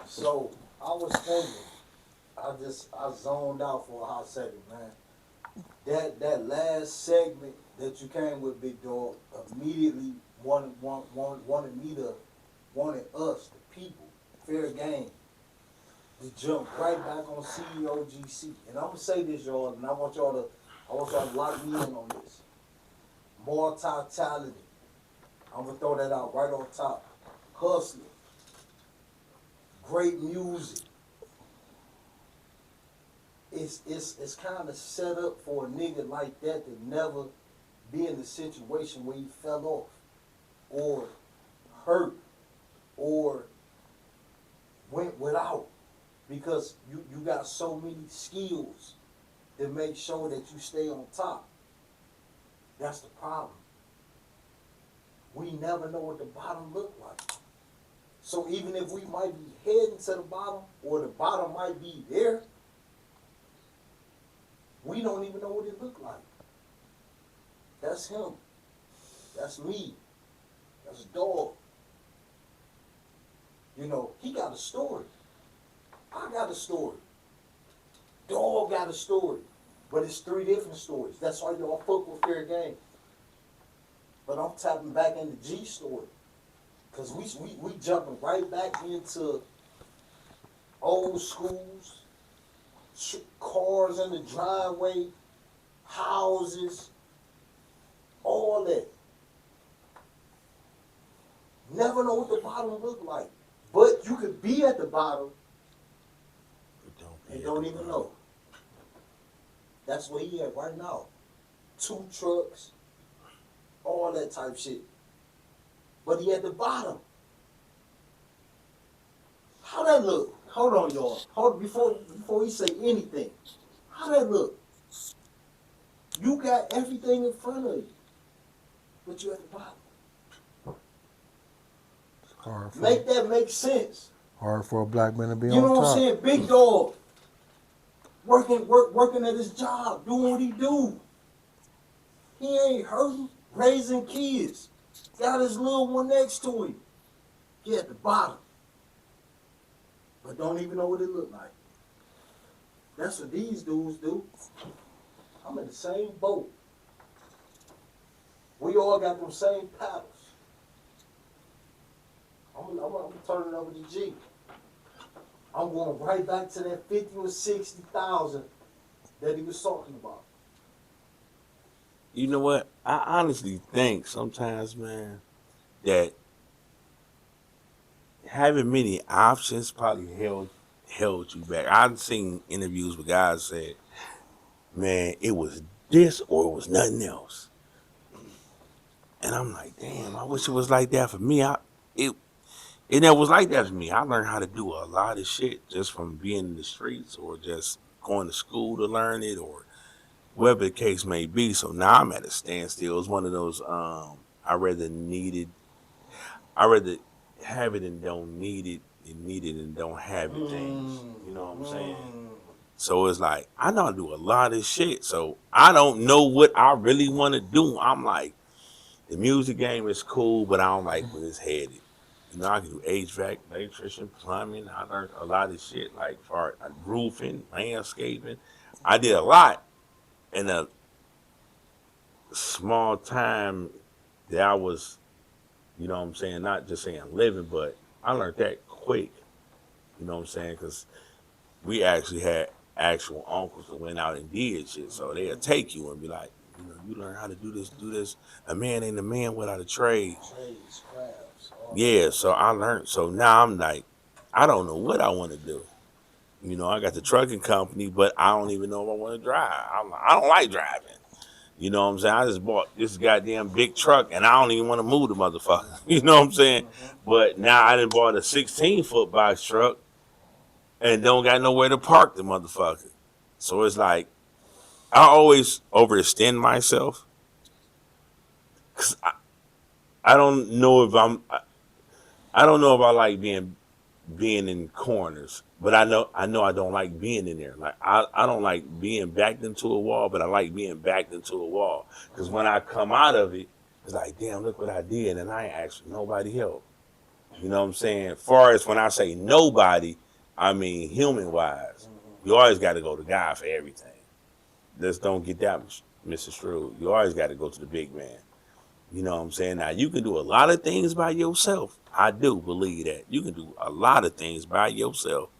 So I was thinking, I zoned out for a hot second, man. That last segment that you came with, Big Dog, immediately wanted us, the people, fair game, to jump right back on CEOGC. And I'm gonna say this, y'all, and I want y'all to lock me in on this. Multi-talented. I'm gonna throw that out right on top. Hustler, great music. It's kind of set up for a nigga like that to never be in the situation where he fell off or hurt or went without because you got so many skills that make sure that you stay on top. That's the problem. We never know what the bottom look like. So even if we might be heading to the bottom or the bottom might be there, we don't even know what it looked like. That's him. That's me. That's Dog. You know, he got a story. I got a story. Dog got a story. But it's three different stories. That's why y'all fuck with fair game. But I'm tapping back into G story. Cause we jumping right back into old schools, cars in the driveway, houses, all that. Never know what the bottom look like. But you could be at the bottom and don't even know. That's where he at right now. 2 trucks, all that type shit. But he at the bottom. How that look? Hold on, y'all. Hold before he say anything. How that look? You got everything in front of you, but you at the bottom. Make that make sense. Hard for a black man to be You on know what I'm top. saying? Big Dog. Working at his job, doing what he do. He ain't hurting, raising kids. Got his little one next to him. He at the bottom. But don't even know what it look like. That's what these dudes do. I'm in the same boat. We all got them same paddles. I'm gonna turn it over to G. I'm going right back to that 50 or 60,000 that he was talking about. You know what? I honestly think sometimes, man, that having many options probably held you back. I've seen interviews with guys said, "Man, it was this or it was nothing else," and I'm like, "Damn, I wish it was like that for me." It it never was like that for me. I learned how to do a lot of shit just from being in the streets or just going to school to learn it or whatever the case may be. So now I'm at a standstill. It's one of those I rather need it I rather have it and don't need it and need it and don't have it things. You know what I'm saying? So it's like I know I do a lot of shit. So I don't know what I really want to do. I'm like, the music game is cool, but I don't like where it's headed. You know, I can do HVAC, electrician, plumbing. I learned a lot of shit like for roofing, landscaping. I did a lot in a small time that I was, you know what I'm saying, not just saying living, but I learned that quick. You know what I'm saying? Because we actually had actual uncles that went out and did shit. So they'll take you and be like, you know, you learn how to do this, do this. A man ain't a man without a trade. Trades, crafts, all that. Yeah, so I learned. So now I'm like, I don't know what I want to do. You know, I got the trucking company, but I don't even know if I want to drive. I don't like driving. You know what I'm saying? I just bought this goddamn big truck and I don't even want to move the motherfucker. You know what I'm saying? But now I done bought a 16-foot box truck and don't got nowhere to park the motherfucker. So it's like I always overextend myself because I don't know if I don't know if I like being in corners, but I know I don't like being in there. Like I don't like being backed into a wall, but I like being backed into a wall because when I come out of it, it's like damn, look what I did, and I ain't asked for nobody help. You know what I'm saying? Far as when I say nobody, I mean human wise. You always got to go to God for everything. Just don't get that, Mr. Strode. You always got to go to the big man. You know what I'm saying? Now, you can do a lot of things by yourself. I do believe that. You can do a lot of things by yourself,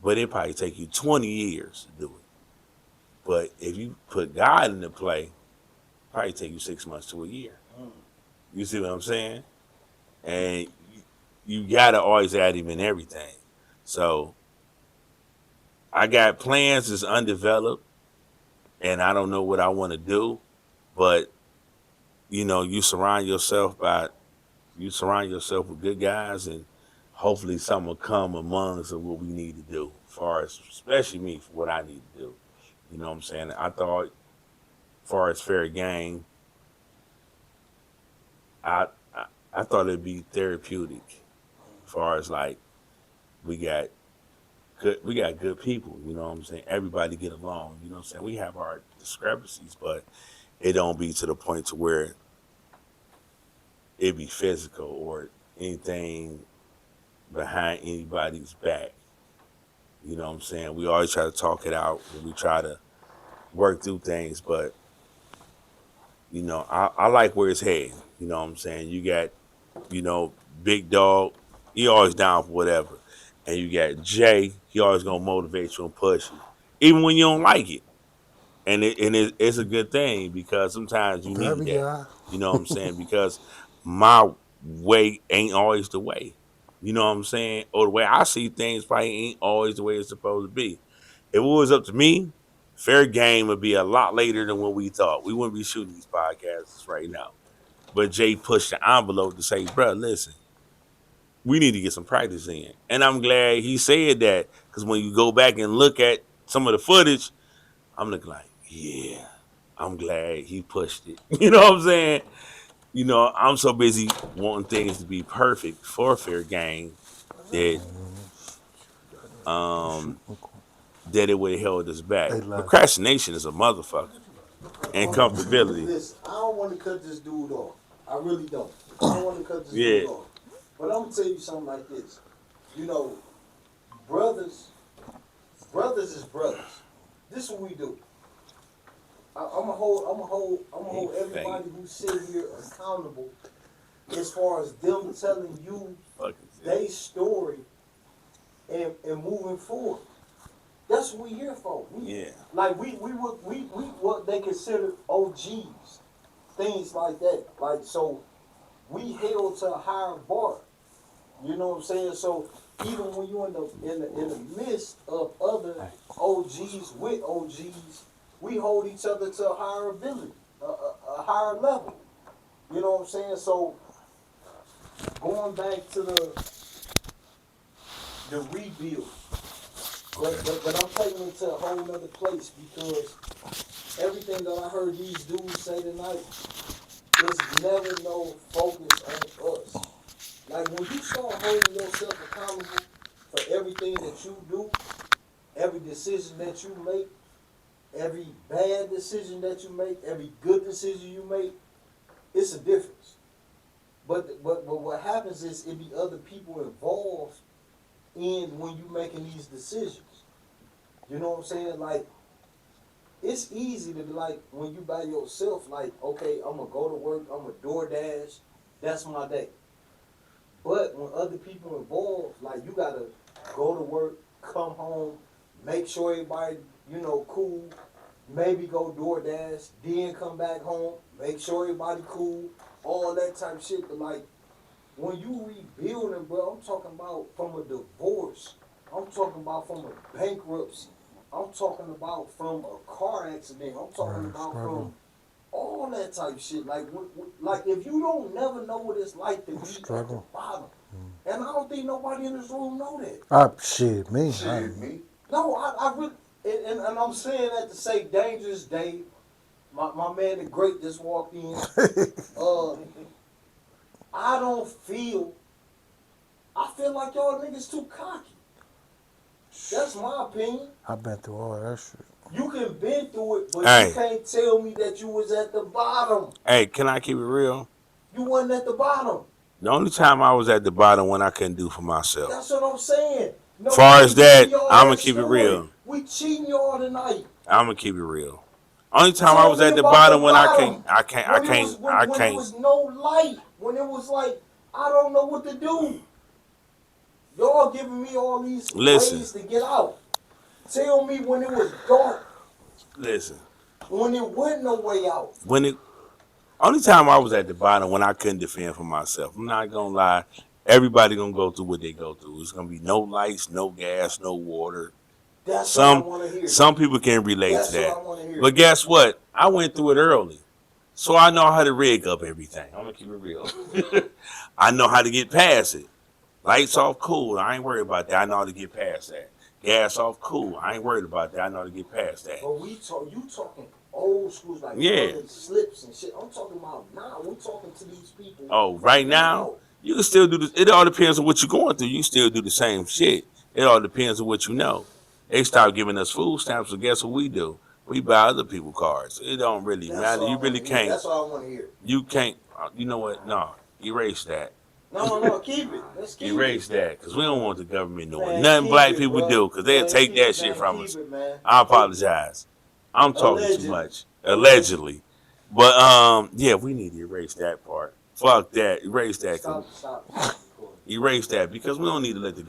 but it probably take you 20 years to do it. But if you put God into play, probably take you 6 months to a year. You see what I'm saying? And you got to always add him in everything. So I got plans that's undeveloped, and I don't know what I want to do, but you know, you surround yourself with good guys, and hopefully something will come amongst of what we need to do, as far as especially me for what I need to do. You know what I'm saying? I thought, as far as fair game, I I thought it'd be therapeutic, as far as like we got good people. You know what I'm saying? Everybody get along. You know what I'm saying? We have our discrepancies, but it don't be to the point to where it be physical or anything behind anybody's back. You know what I'm saying? We always try to talk it out and we try to work through things, but you know, I like where it's heading. You know what I'm saying? You got, you know, Big Dog, he always down for whatever. And you got Jay, he always gonna motivate you and push you. Even when you don't like it. It's a good thing because sometimes you There need we that. go. You know what I'm saying? Because my way ain't always the way. You know what I'm saying? Or the way I see things probably ain't always the way it's supposed to be. If it was up to me, fair game would be a lot later than what we thought. We wouldn't be shooting these podcasts right now. But Jay pushed the envelope to say, bro, listen, we need to get some practice in. And I'm glad he said that because when you go back and look at some of the footage, I'm looking like, yeah, I'm glad he pushed it. You know what I'm saying? You know, I'm so busy wanting things to be perfect for a fair game that um that it would have held us back. They left. Procrastination is a motherfucker. And comfortability. Listen, I don't want to cut this dude off. I really don't. I don't want to cut this Yeah. dude off. But I'm gonna tell you something like this. You know, brothers, brothers is brothers. This is what we do. I'm gonna hold everybody who sit here accountable as far as them telling you their story and moving forward. That's what we here for. Yeah. Like we what they consider OGs, things like that. Like so, we held to a higher bar. You know what I'm saying? So even when you're in the midst of other OGs with OGs, we hold each other to a higher ability, a higher level. You know what I'm saying? So going back to the rebuild, but I'm taking it to a whole nother place because everything that I heard these dudes say tonight is never no focus on us. Like when you start holding yourself accountable for everything that you do, every decision that you make, every bad decision that you make, every good decision you make, it's a difference. But what happens is it be other people involved in when you making these decisions. You know what I'm saying? Like it's easy to be like when you by yourself, like, okay, I'm gonna go to work, I'm gonna DoorDash, that's my day. But when other people involved, like you gotta go to work, come home, make sure everybody, you know, cool, maybe go DoorDash, then come back home, make sure everybody cool, all that type of shit. But like when you rebuilding, bro, I'm talking about from a divorce. I'm talking about from a bankruptcy. I'm talking about from a car accident. I'm talking about from all that type of shit. Like, like if you don't never know what it's like to be at the bottom, and I don't think nobody in this room know that. Shit, me. Me. No, I really, and I'm saying that to say Dangerous Dave, my man the great just walked in. I don't feel. I feel like y'all niggas too cocky. That's my opinion. I've been through all that shit. You can been through it, but Hey. you can't tell me that you was at the bottom. Hey, can I keep it real? You wasn't at the bottom. The only time I was at the bottom when I couldn't do for myself. That's what I'm saying. No, Far as that, y'all I'ma ass keep it doing real. We cheating y'all tonight. I'm gonna keep it real. Only time I Tell was me at the about bottom the when bottom. I can't. When it was no light. When it was like, I don't know what to do. Y'all giving me all these ways to get out. Tell me when it was dark. Listen. When it wasn't no way out. Only time I was at the bottom when I couldn't defend for myself. I'm not gonna lie. Everybody gonna go through what they go through. It's gonna be no lights, no gas, no water. That's what I want to hear. Some people can relate That's to that. what I want to hear. But guess what? I went through it early. So I know how to rig up everything. I'm gonna keep it real. I know how to get past it. Lights off, cool. I ain't worried about that. I know how to get past that. Gas off, cool. I ain't worried about that. I know how to get past that. But you talking old schools like slips and shit. I'm talking about now. We're talking to these people. Oh, right now, you can still do this. It all depends on what you're going through. You still do the same shit. It all depends on what you know. They start giving us food stamps, so guess what we do? We buy other people's cards. It don't really matter. You really can't. That's all I want to hear. You can't. You know what? No, erase that. No, keep it. Let's keep Erase that, because we don't want the government knowing Man, nothing black it, people bro. do, because they'll Man, take that it, shit man, from keep us. it, man. I apologize. I'm talking Allegedly. too much. Allegedly. But yeah, we need to erase that part. Fuck that. Erase that. Stop. Erase that, because we don't need to let the